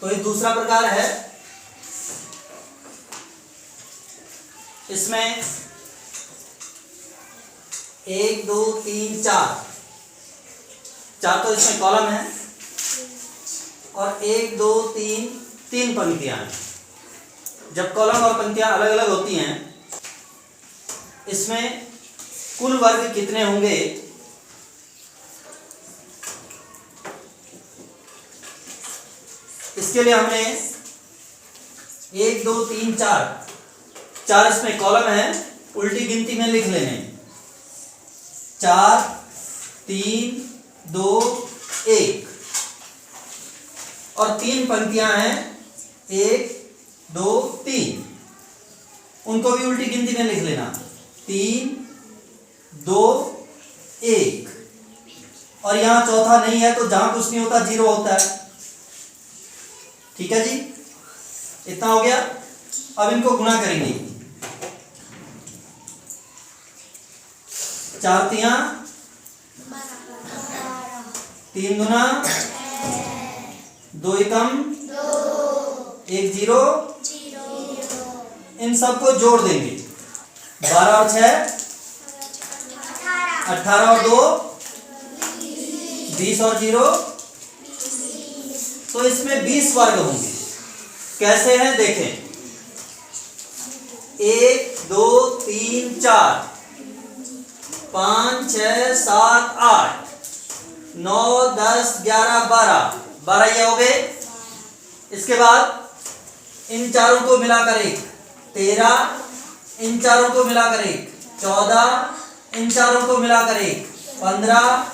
तो ये दूसरा प्रकार है। इसमें 1 2 3 4 तो इसमें कॉलम है और 1 2 3 पंक्तियां हैं। जब कॉलम और पंक्तियां अलग अलग होती हैं, इसमें कुल वर्ग कितने होंगे इसके लिए हमने 1 2 3 4 इसमें कॉलम है, उल्टी गिनती में लिख लेने 4 3 2 1 और 3 पंक्तियां हैं 1 2 3, उनको भी उल्टी गिनती में लिख लेना 3 2 1 और यहां चौथा नहीं है तो जहां कुछ नहीं होता 0 होता है। ठीक है जी, इतना हो गया। अब इनको गुणा करेंगे, 4 तिया 3 दुना 2 एकम 1 0, इन सबको जोड़ देंगे 12 और 6 18 और 2 20 और 0, तो इसमें 20 वर्ग होंगे। कैसे हैं देखें, 1 2 3 4 5 6 7 8 9 10 11 12 ये हो गए। इसके बाद इन चारों को मिलाकर 1 13, इन चारों को मिलाकर 1 14, इन चारों को मिलाकर 1 15,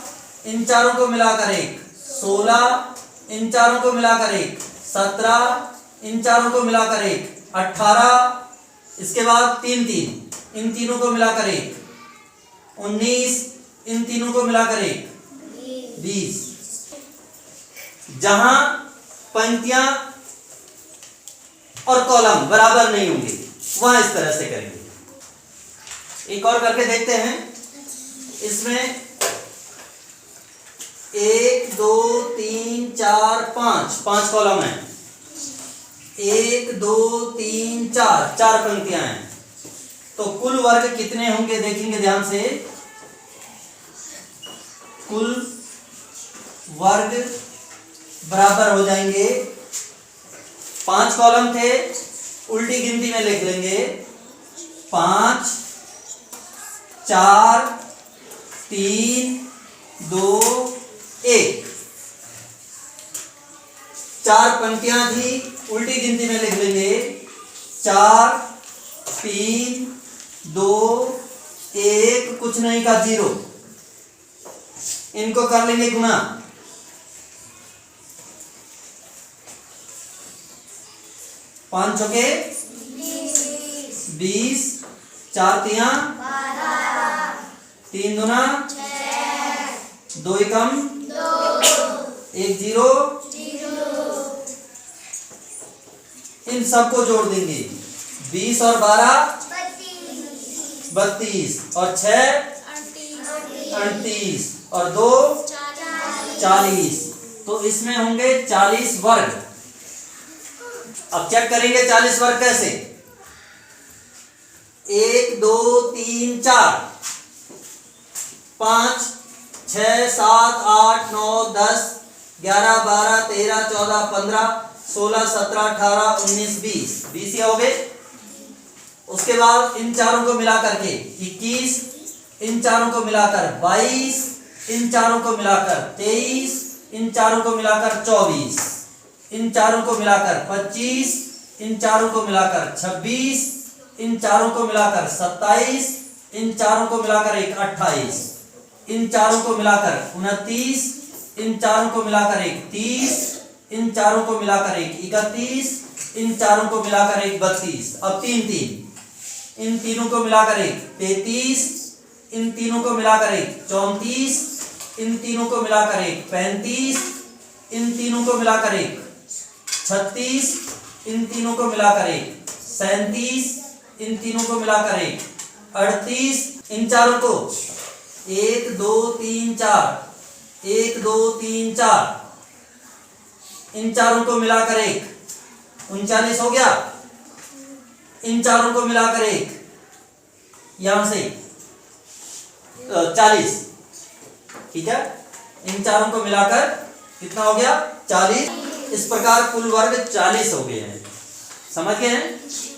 इन चारों को मिलाकर 1 16, इन चारों को मिलाकर 1 17, इन चारों को मिलाकर 1 18, इसके बाद 3 3, इन तीनों को मिलाकर 1 19, इन तीनों को मिलाकर 1 20। जहां पंक्तियां और कॉलम बराबर नहीं होंगे वहां इस तरह से करेंगे। एक और करके देखते हैं। इसमें 1 2 3 4 5 कॉलम है, 1 2 3 4 पंक्तियां हैं, तो कुल वर्ग कितने होंगे देखेंगे ध्यान से। कुल वर्ग बराबर हो जाएंगे, 5 कॉलम थे, उल्टी गिनती में लिख लेंगे 5 4 3 2 1। 4 पंक्तियां थी, उल्टी गिनती में लिख लेंगे 4 3 2 1, कुछ नहीं का 0। इनको कर लेंगे गुना, 5 चौके 20, 4 तिया 3 दुना 2 एकम 1 0, इन सबको जोड़ देंगे 20 और 12 32 और 6 38 और 2 40, तो इसमें होंगे 40 वर्ग। अब चेक करेंगे 40 वर्ग कैसे। 1 2 3 4 5 6 7 8 9 10 11 12 13 14 15 16 17 18 19 20 हो गए। उसके बाद इन चारों को मिलाकर के 21, इन चारों को मिलाकर 22, इन चारों को मिलाकर 23, इन चारों को मिलाकर 24, इन चारों को मिलाकर 25, इन चारों को मिलाकर 26, इन चारों को मिलाकर 27, इन चारों को मिलाकर 28, इन चारों को मिलाकर 29, इन चारों को मिलाकर 30, इन चारों को मिलाकर 31, इन चारों को मिलाकर 32। अब 3 3, इन तीनों को मिलाकर 33, इन तीनों को मिलाकर 34, इन तीनों को मिलाकर 35, इन तीनों को मिलाकर 36, इन तीनों को मिलाकर 37, इन तीनों को मिलाकर 38, इन चारों को 1 2 3 4, 1 2 3 4, इन चारों को मिलाकर 1, 39 हो गया। इन चारों को मिलाकर 1, यहां से 40, ठीक है। इन चारों को मिलाकर कितना हो गया? 40। इस प्रकार कुल वर्ग 40 हो गए हैं। समझ गए हैं?